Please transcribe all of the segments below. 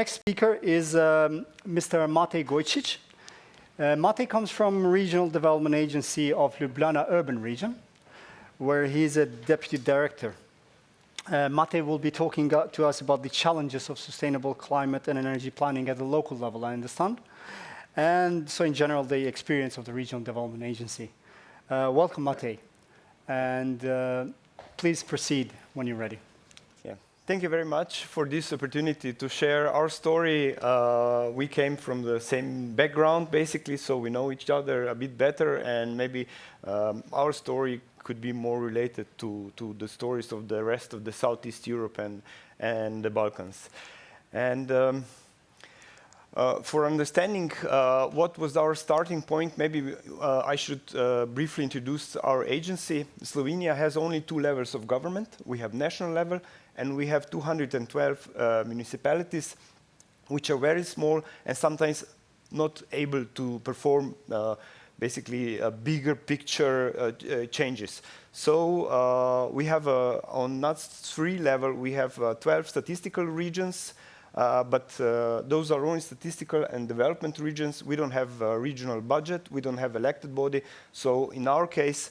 next speaker is Mr. Matej Gojčić. Matej comes from Regional Development Agency of Ljubljana Urban Region, where he's a deputy director. Matej will be talking to us about the challenges of sustainable climate and energy planning at the local level, I understand. And so in general, the experience of the Regional Development Agency. Welcome, Matej. And please proceed when you're ready. Yeah. Thank you very much for this opportunity to share our story. We came from the same background, basically, so we know each other a bit better, and maybe our story could be more related to the stories of the rest of the Southeast Europe and the Balkans. And for understanding what was our starting point, maybe I should briefly introduce our agency. Slovenia has only 2 levels of government. We have national level, and we have 212 municipalities, which are very small and sometimes not able to perform basically bigger picture changes. So we have on NUTS 3 level, we have 12 statistical regions, but those are only statistical and development regions. We don't have a regional budget, we don't have elected body. So in our case,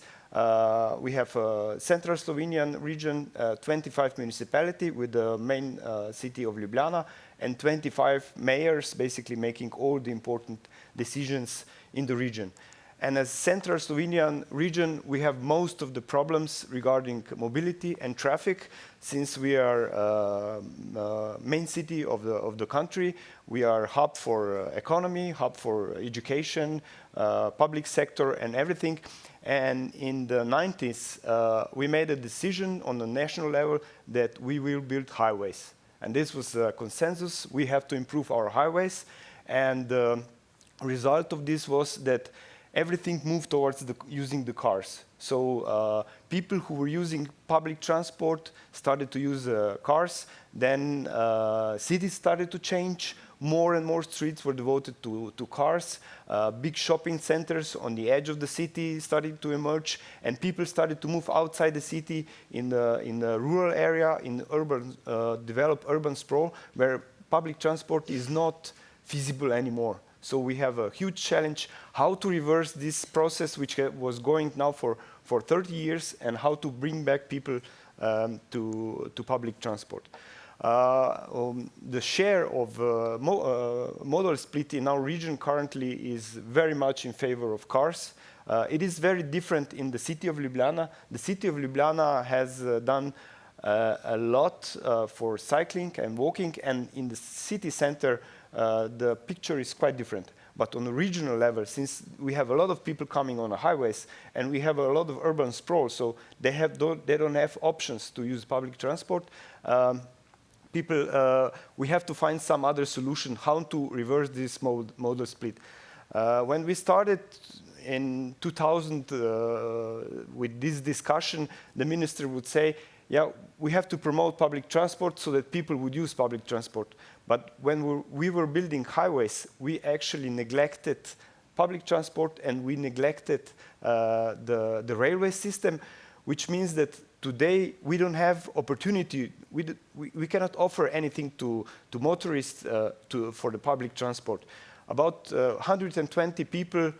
we have a Central Slovenian region, 25 municipality with the main city of Ljubljana, and 25 mayors basically making all the important decisions in the region. And as Central Slovenian region, we have most of the problems regarding mobility and traffic. Since we are main city of the country, we are hub for economy, hub for education, public sector and everything. And in the 90s, we made a decision on the national level that we will build highways. And this was a consensus. We have to improve our highways. And the result of this was that everything moved towards using the cars. So people who were using public transport started to use cars. Then cities started to change. More and more streets were devoted to cars. Big shopping centers on the edge of the city started to emerge. And people started to move outside the city in the rural area, in urban, developed urban sprawl, where public transport is not feasible anymore. So we have a huge challenge how to reverse this process, which was going now for 30 years, and how to bring back people to public transport. The share of modal split in our region currently is very much in favor of cars. It is very different in the city of Ljubljana. The city of Ljubljana has done a lot for cycling and walking, and in the city center, the picture is quite different. But on a regional level, since we have a lot of people coming on the highways and we have a lot of urban sprawl, so they don't have options to use public transport, we have to find some other solution how to reverse this modal split. When we started in 2000 with this discussion, the minister would say, yeah, we have to promote public transport so that people would use public transport. But when we were building highways, we actually neglected public transport and we neglected the railway system, which means that today we don't have opportunity, we cannot offer anything to motorists for the public transport. About 120 people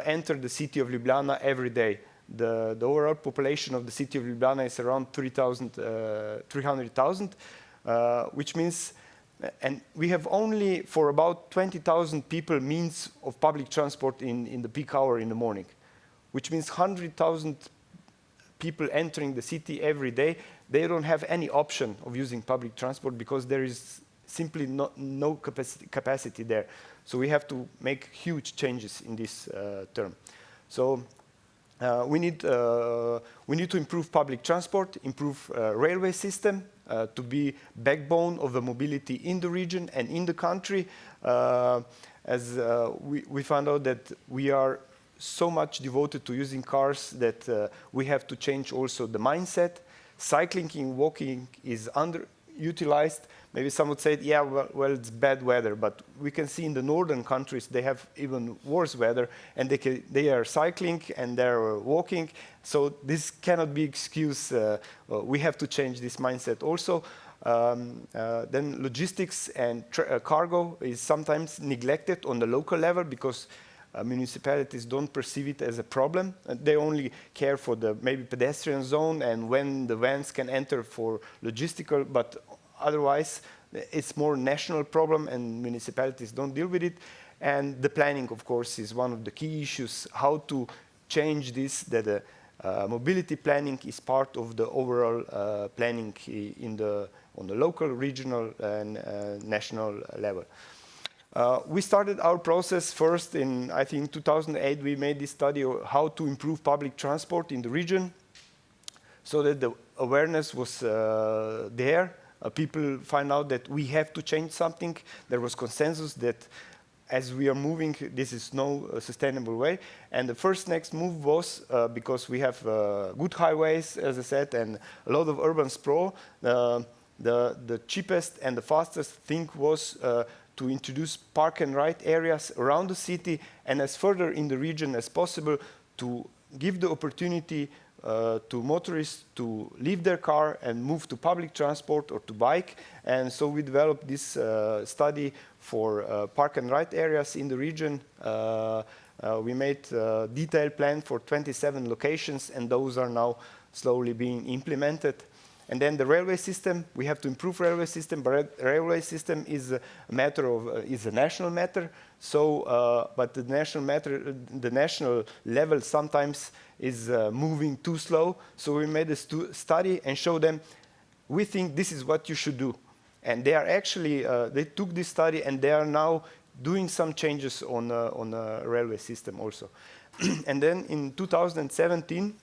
enter the city of Ljubljana every day. The overall population of the city of Ljubljana is around 300,000, which means, and we have only for about 20,000 people means of public transport in the peak hour in the morning, which means 100,000 people entering the city every day. They don't have any option of using public transport because there is simply no capacity there. So we have to make huge changes in this term. So we need to improve public transport, improve railway system to be backbone of the mobility in the region and in the country. As we found out that we are so much devoted to using cars that we have to change also the mindset. Cycling and walking is underutilized. Maybe some would say, yeah, well, it's bad weather, but we can see in the northern countries they have even worse weather, and they are cycling and they're walking. So this cannot be excuse. We have to change this mindset also. Then logistics and cargo is sometimes neglected on the local level because municipalities don't perceive it as a problem. They only care for the maybe pedestrian zone and when the vans can enter for logistical, but otherwise it's more national problem and municipalities don't deal with it. And the planning, of course, is one of the key issues, how to change this, that mobility planning is part of the overall planning on the local, regional, and national level. We started our process first in, I think, 2008. We made this study of how to improve public transport in the region so that the awareness was there. People find out that we have to change something. There was consensus that as we are moving, this is no sustainable way. And the first next move was, because we have good highways, as I said, and a lot of urban sprawl, the cheapest and the fastest thing was to introduce park and ride areas around the city and as further in the region as possible to give the opportunity to motorists to leave their car and move to public transport or to bike. And so we developed this study for park and ride areas in the region. We made a detailed plan for 27 locations, and those are now slowly being implemented. And then the railway system, we have to improve railway system, but railway system is a matter of, is a national matter. So, but the national level sometimes is moving too slow. So we made a study and showed them, we think this is what you should do. And they are actually, they took this study and they are now doing some changes on the railway system also. And then in 2017,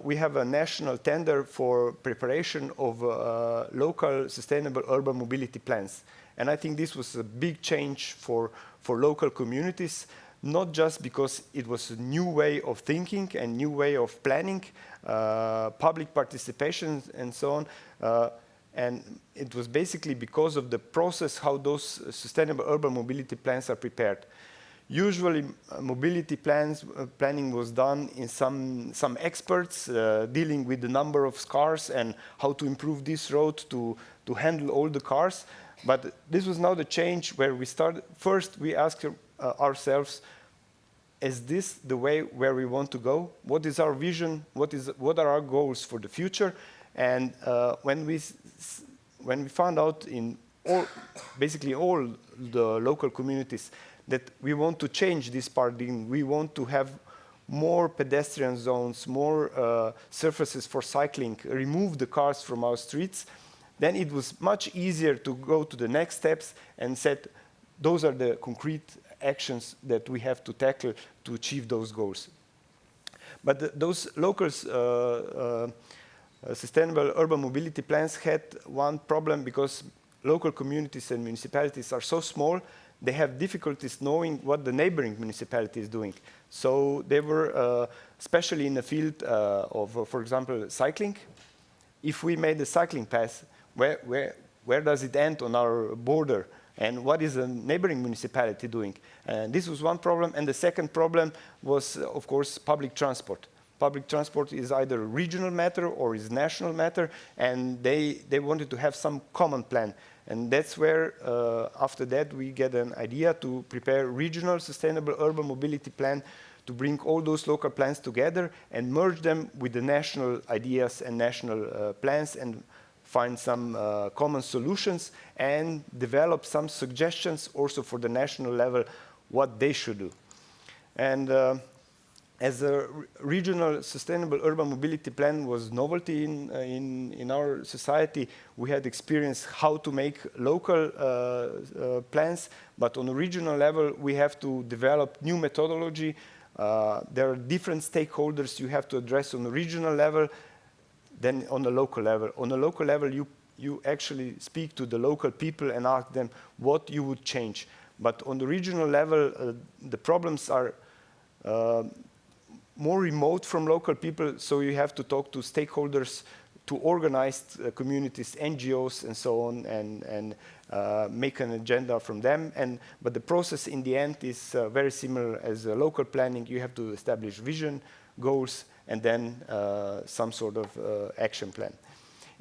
we have a national tender for preparation of local sustainable urban mobility plans. And I think this was a big change for local communities, not just because it was a new way of thinking and new way of planning, public participation and so on. And it was basically because of the process how those sustainable urban mobility plans are prepared. Usually, mobility planning was done in some experts dealing with the number of cars and how to improve this road to handle all the cars. But this was now the change where we started. First, we asked ourselves, is this the way where we want to go? What is our vision? What are our goals for the future? And when we found out in basically all the local communities that we want to change this paradigm, we want to have more pedestrian zones, more surfaces for cycling, remove the cars from our streets, then it was much easier to go to the next steps and said, those are the concrete actions that we have to tackle to achieve those goals. But those local sustainable urban mobility plans had one problem because local communities and municipalities are so small, they have difficulties knowing what the neighboring municipality is doing. So they were, especially in the field of, for example, cycling. If we made a cycling path, where does it end on our border? And what is a neighboring municipality doing? And this was one problem. And the second problem was, of course, public transport. Public transport is either a regional matter or is national matter, and they wanted to have some common plan. And that's where, after that, we get an idea to prepare regional sustainable urban mobility plan to bring all those local plans together and merge them with the national ideas and national plans and find some common solutions and develop some suggestions also for the national level what they should do. And as a regional sustainable urban mobility plan was novelty in our society, we had experience how to make local plans, but on a regional level, we have to develop new methodology. There are different stakeholders you have to address on the regional level than on the local level. On the local level, you actually speak to the local people and ask them what you would change. But on the regional level, the problems are more remote from local people, so you have to talk to stakeholders, to organized communities, NGOs, and so on, and make an agenda from them. But the process in the end is very similar as local planning. You have to establish vision, goals, and then some sort of action plan.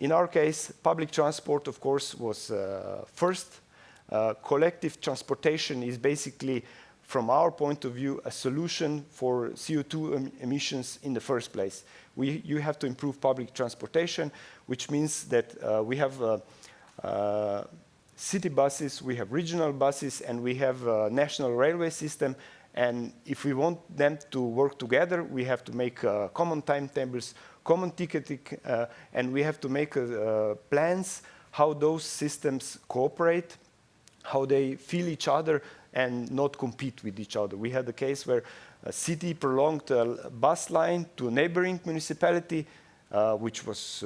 In our case, public transport, of course, was first. Collective transportation is basically, from our point of view, a solution for CO2 emissions in the first place. You have to improve public transportation, which means that we have city buses, we have regional buses, and we have a national railway system. And if we want them to work together, we have to make common timetables, common ticketing, and we have to make plans how those systems cooperate, how they feel each other and not compete with each other. We had a case where a city prolonged a bus line to a neighboring municipality, which was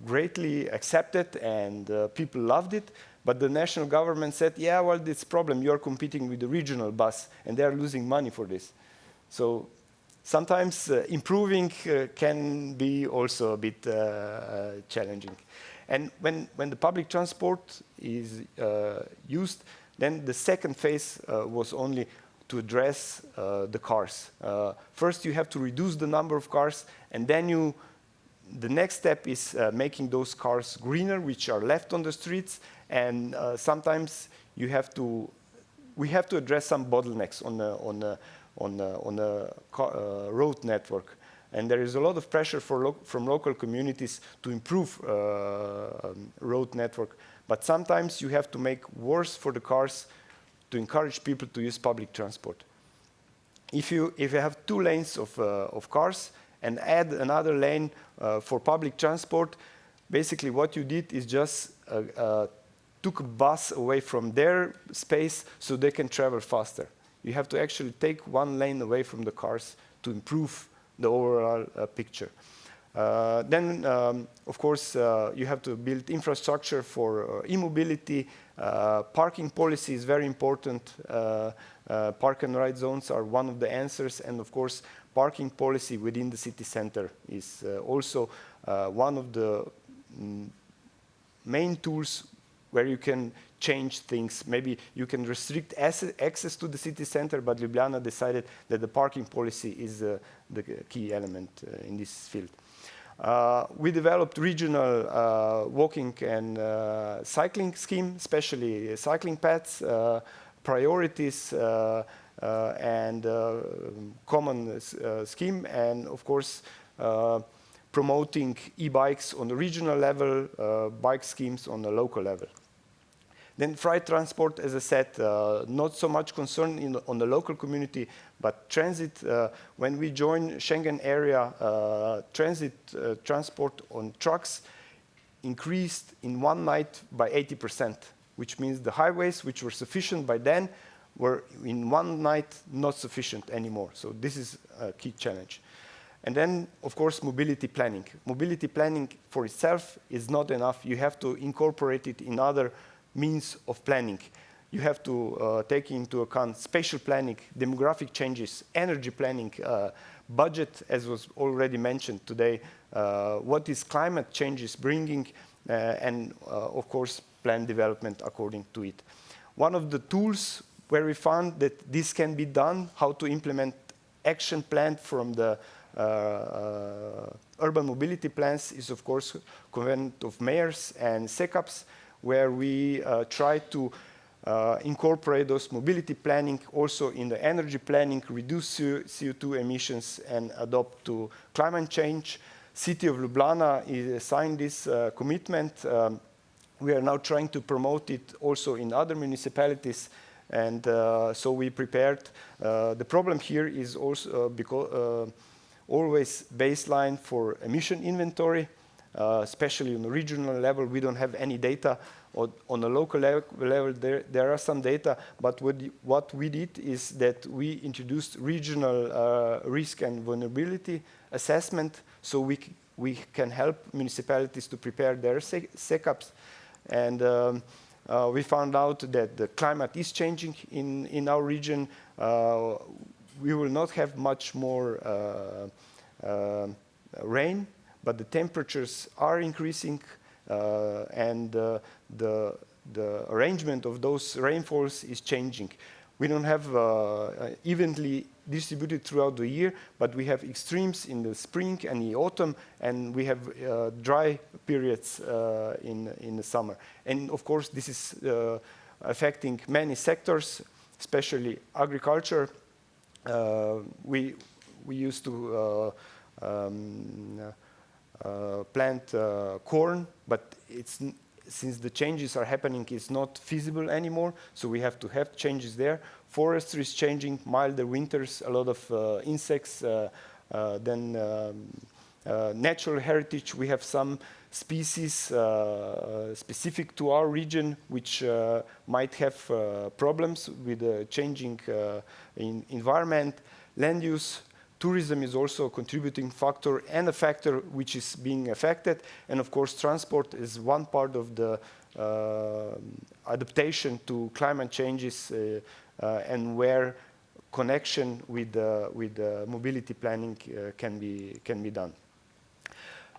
greatly accepted and people loved it. But the national government said, yeah, well, this problem, you're competing with the regional bus and they're losing money for this. So sometimes improving can be also a bit challenging. And when the public transport is used, then the second phase was only to address the cars. First, you have to reduce the number of cars, and then the next step is making those cars greener, which are left on the streets. And sometimes we have to address some bottlenecks on the road network. And there is a lot of pressure from local communities to improve road network. But sometimes you have to make worse for the cars to encourage people to use public transport. If you have 2 lanes of cars and add another lane for public transport, basically what you did is just took a bus away from their space so they can travel faster. You have to actually take 1 lane away from the cars to improve the overall picture. Then, of course, you have to build infrastructure for e-mobility. Parking policy is very important. Park and ride zones are one of the answers. And, of course, parking policy within the city center is also one of the main tools where you can change things. Maybe you can restrict access to the city center, but Ljubljana decided that the parking policy is the key element in this field. We developed regional walking and cycling scheme, especially cycling paths, priorities, and common scheme, and of course promoting e-bikes on the regional level, bike schemes on the local level. Then freight transport, as I said, not so much concern on the local community, but transit. When we joined Schengen area, transit transport on trucks increased in 1 night by 80%, which means the highways, which were sufficient by then, were in 1 night not sufficient anymore. So this is a key challenge. And then, of course, mobility planning. Mobility planning for itself is not enough. You have to incorporate it in other means of planning. You have to take into account spatial planning, demographic changes, energy planning, budget, as was already mentioned today, what is climate changes bringing, and of course, plan development according to it. One of the tools where we found that this can be done, how to implement action plan from the urban mobility plans, is of course Convent of Mayors and SECAPs, where we try to incorporate those mobility planning also in the energy planning, reduce CO2 emissions, and adopt to climate change. City of Ljubljana signed this commitment. We are now trying to promote it also in other municipalities, and so we prepared. The problem here is also because always baseline for emission inventory. Especially on the regional level, we don't have any data. On the local level, there are some data, but what we did is that we introduced regional risk and vulnerability assessment, so we can help municipalities to prepare their SECAPs. And we found out that the climate is changing in our region. We will not have much more rain, but the temperatures are increasing, and the arrangement of those rainfalls is changing. We don't have evenly distributed throughout the year, but we have extremes in the spring and the autumn, and we have dry periods in the summer. And of course, this is affecting many sectors, especially agriculture. We used to plant corn, but since the changes are happening, it's not feasible anymore, so we have to have changes there. Forestry is changing, milder winters, a lot of insects. Then natural heritage, we have some species specific to our region which might have problems with the changing environment. Land use, tourism is also a contributing factor and a factor which is being affected. And of course, transport is one part of the adaptation to climate changes and where connection with mobility planning can be done.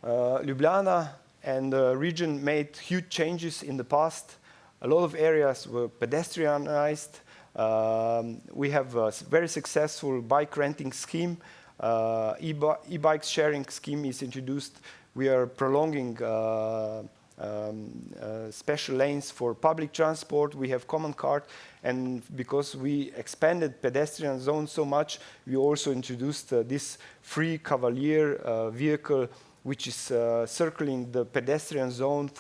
Ljubljana and the region made huge changes in the past. A lot of areas were pedestrianized. We have a very successful bike renting scheme. E-bike sharing scheme is introduced. We are prolonging special lanes for public transport. We have common cart, and because we expanded pedestrian zones so much, we also introduced this free cavalier vehicle, which is circling the pedestrian zone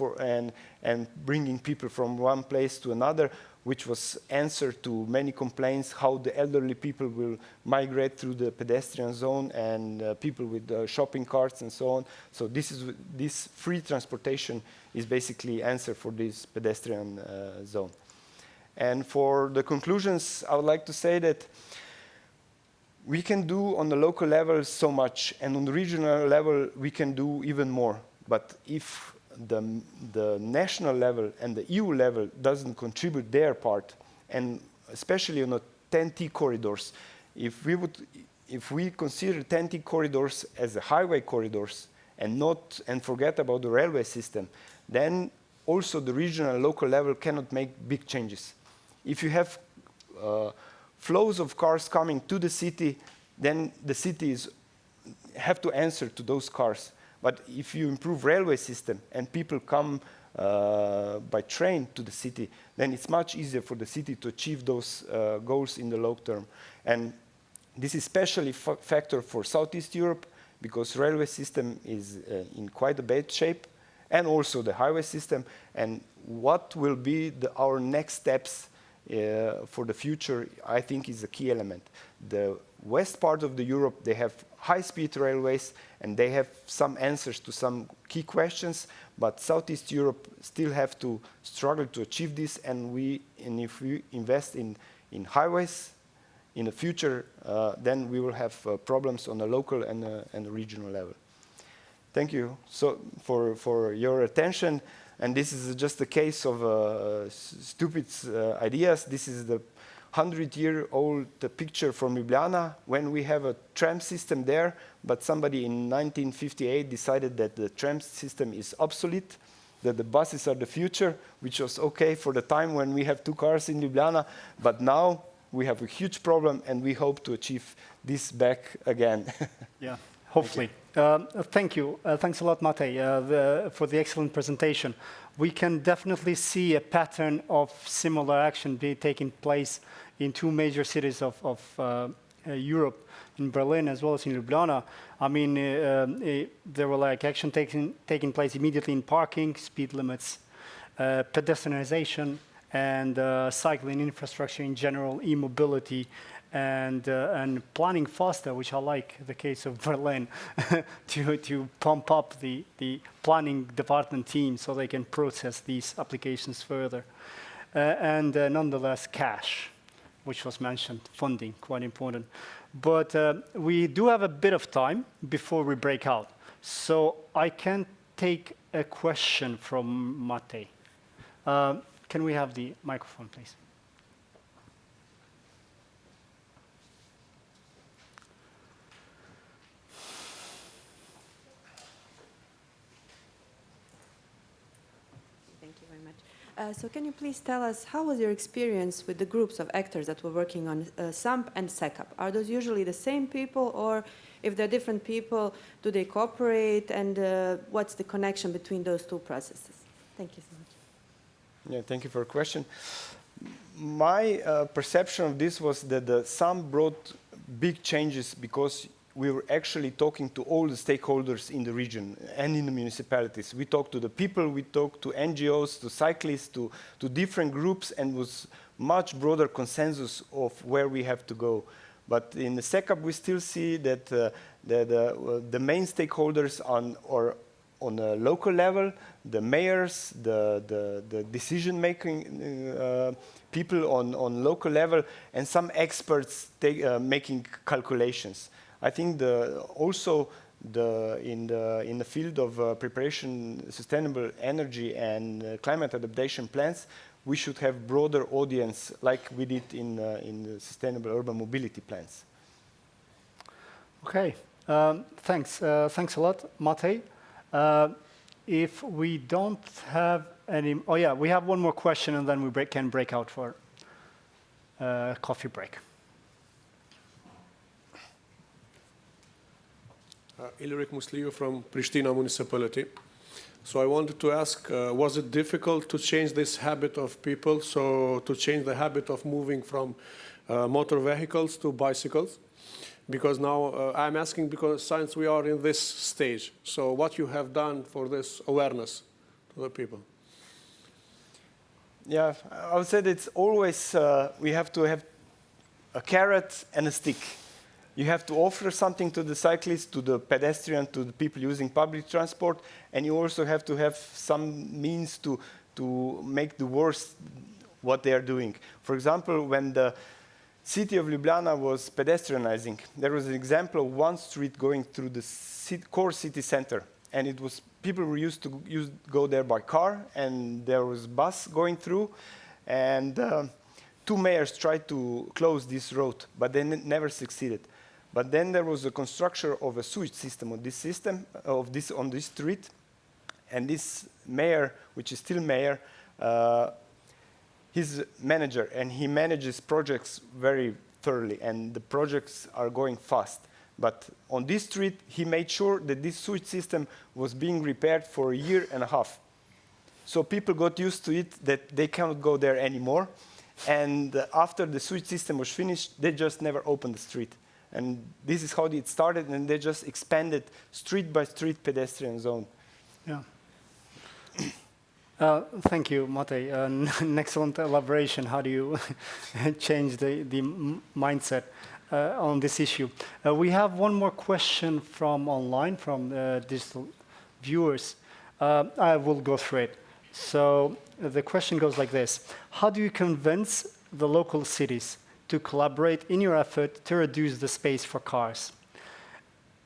and bringing people from one place to another, which was answer to many complaints how the elderly people will migrate through the pedestrian zone and people with shopping carts and so on. So this free transportation is basically answer for this pedestrian zone. And for the conclusions, I would like to say that we can do on the local level so much, and on the regional level we can do even more. But if the national level and the EU level doesn't contribute their part, and especially on the 10T corridors, if we consider 10T corridors as the highway corridors and forget about the railway system, then also the regional and local level cannot make big changes. If you have flows of cars coming to the city, then the cities have to answer to those cars. But if you improve railway system and people come by train to the city, then it's much easier for the city to achieve those goals in the long term. And this is especially factor for Southeast Europe, because railway system is in quite a bad shape, and also the highway system. And what will be our next steps for the future, I think, is a key element. The west part of the Europe, they have high-speed railways, and they have some answers to some key questions, but Southeast Europe still have to struggle to achieve this, and if we invest in highways in the future, then we will have problems on the local and the regional level. Thank you for your attention. And this is just a case of stupid ideas. This is the 100-year-old picture from Ljubljana when we have a tram system there, but somebody in 1958 decided that the tram system is obsolete, that the buses are the future, which was okay for the time when we have 2 cars in Ljubljana, but now we have a huge problem, and we hope to achieve this back again. Yeah, hopefully. Thank you. Thanks a lot, Matej, for the excellent presentation. We can definitely see a pattern of similar action taking place in 2 major cities of Europe, in Berlin as well as in Ljubljana. I mean, there were like action taking place immediately in parking, speed limits, pedestrianization, and cycling infrastructure in general, e-mobility, and planning faster, which I like the case of Berlin, to pump up the planning department team so they can process these applications further. And nonetheless, cash, which was mentioned, funding, quite important. But we do have a bit of time before we break out. So I can take a question from Matej. Can we have the microphone, please? Thank you very much. So can you please tell us, how was your experience with the groups of actors that were working on SAMP and SECAP? Are those usually the same people, or if they're different people, do they cooperate, and what's the connection between those two processes? Thank you so much. Yeah, thank you for the question. My perception of this was that the SAMP brought big changes because we were actually talking to all the stakeholders in the region and in the municipalities. We talked to the people, we talked to NGOs, to cyclists, to different groups, and was much broader consensus of where we have to go. But in the SECAP, we still see that the main stakeholders on a local level, the mayors, the decision-making people on local level, and some experts making calculations. I think also in the field of preparation, sustainable energy and climate adaptation plans, we should have broader audience like we did in the sustainable urban mobility plans. Okay, thanks. Thanks a lot, Matej. If we don't have any, oh yeah, we have one more question and then we can break out for a coffee break. Ilrik Musliu from Pristina municipality. So I wanted to ask, was it difficult to change this habit of people, so to change the habit of moving from motor vehicles to bicycles? Because now I'm asking because since we are in this stage, so what you have done for this awareness to the people? Yeah, I would say that it's always, we have to have a carrot and a stick. You have to offer something to the cyclists, to the pedestrian, to the people using public transport, and you also have to have some means to make the worst what they are doing. For example, when the city of Ljubljana was pedestrianizing, there was an example of one street going through the core city center, and it was people were used to go there by car, and there was bus going through, and two mayors tried to close this road, but they never succeeded. But then there was a construction of a sewage system on this street, and this mayor, which is still mayor, he's manager, and he manages projects very thoroughly, and the projects are going fast. But on this street, he made sure that this sewage system was being repaired for a year and a half. So people got used to it, that they cannot go there anymore. And after the sewage system was finished, they just never opened the street. And this is how it started, and they just expanded street by street pedestrian zone. Yeah. Thank you, Matej. An excellent elaboration. How do you change the mindset on this issue? We have one more question from online, from digital viewers. I will go through it. So the question goes like this. How do you convince the local cities to collaborate in your effort to reduce the space for cars?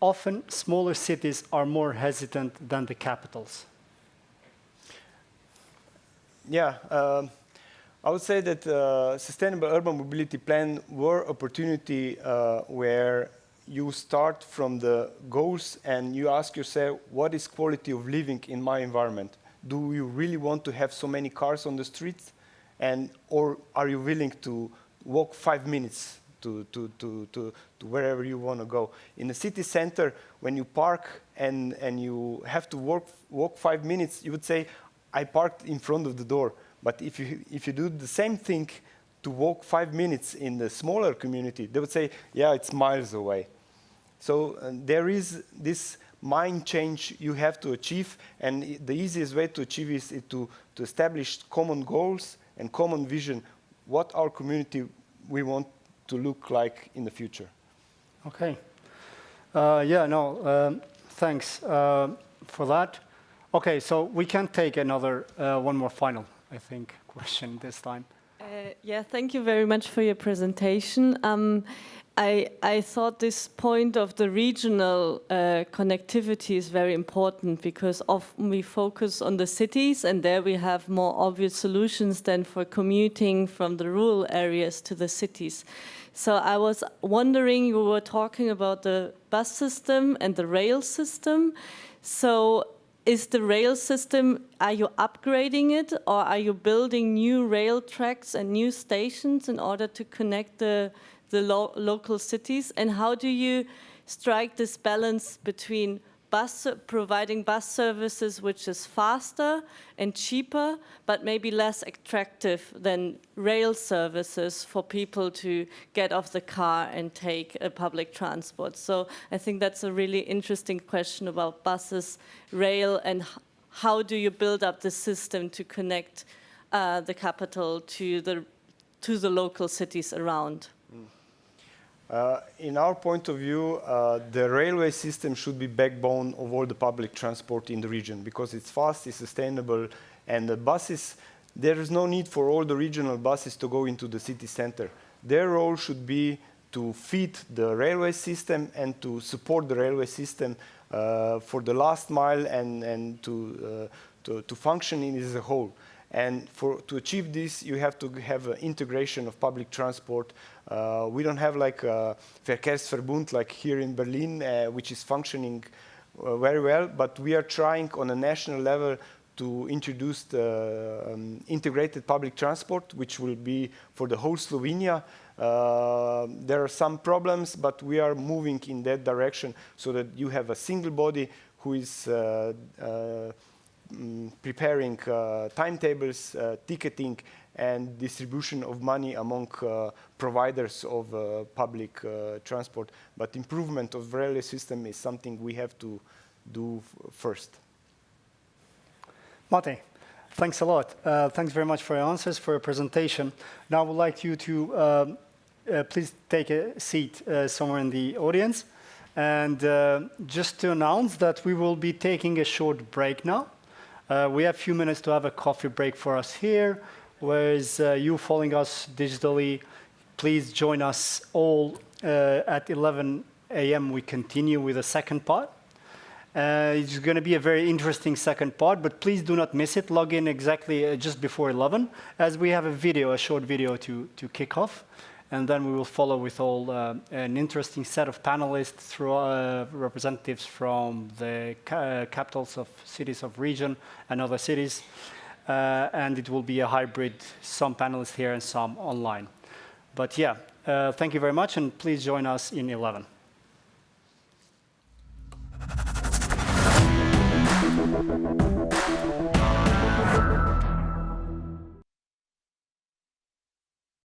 Often, smaller cities are more hesitant than the capitals. Yeah, I would say that sustainable urban mobility plan were opportunity where you start from the goals and you ask yourself, what is quality of living in my environment? Do you really want to have so many cars on the streets? Or are you willing to walk 5 minutes to wherever you want to go? In the city center, when you park and you have to walk 5 minutes, you would say, I parked in front of the door. But if you do the same thing to walk 5 minutes in the smaller community, they would say, yeah, it's miles away. So there is this mind change you have to achieve, and the easiest way to achieve is to establish common goals and common vision, what our community we want to look like in the future. Okay. Thanks for that. Okay, so we can take another, one more final, I think, question this time. Yeah, thank you very much for your presentation. I thought this point of the regional connectivity is very important, because often we focus on the cities and there we have more obvious solutions than for commuting from the rural areas to the cities. So I was wondering, you were talking about the bus system and the rail system. So is the rail system, are you upgrading it, or are you building new rail tracks and new stations in order to connect the local cities? And how do you strike this balance between providing bus services which is faster and cheaper, but maybe less attractive than rail services for people to get off the car and take a public transport? So I think that's a really interesting question about buses, rail, and how do you build up the system to connect the capital to the local cities around? In our point of view, the railway system should be backbone of all the public transport in the region because it's fast, it's sustainable, and the buses, there is no need for all the regional buses to go into the city center. Their role should be to feed the railway system and to support the railway system for the last mile and to function in as a whole. And to achieve this, you have to have an integration of public transport. We don't have like a Verkehrsverbund like here in Berlin, which is functioning very well, but we are trying on a national level to introduce the integrated public transport, which will be for the whole Slovenia. There are some problems, but we are moving in that direction so that you have a single body who is preparing timetables, ticketing, and distribution of money among providers of public transport. But improvement of railway system is something we have to do first. Matej, thanks a lot. Thanks very much for your answers, for your presentation. Now I would like you to please take a seat somewhere in the audience. And just to announce that we will be taking a short break now. We have a few minutes to have a coffee break for us here, whereas you following us digitally, please join us all at 11 a.m. We continue with the second part. It's going to be a very interesting second part, but please do not miss it. Log in exactly just before 11, as we have a short video to kick off. And then we will follow with all an interesting set of panelists through representatives from the capitals of cities of region and other cities. And it will be a hybrid, some panelists here and some online. But yeah, thank you very much, and please join us in 11.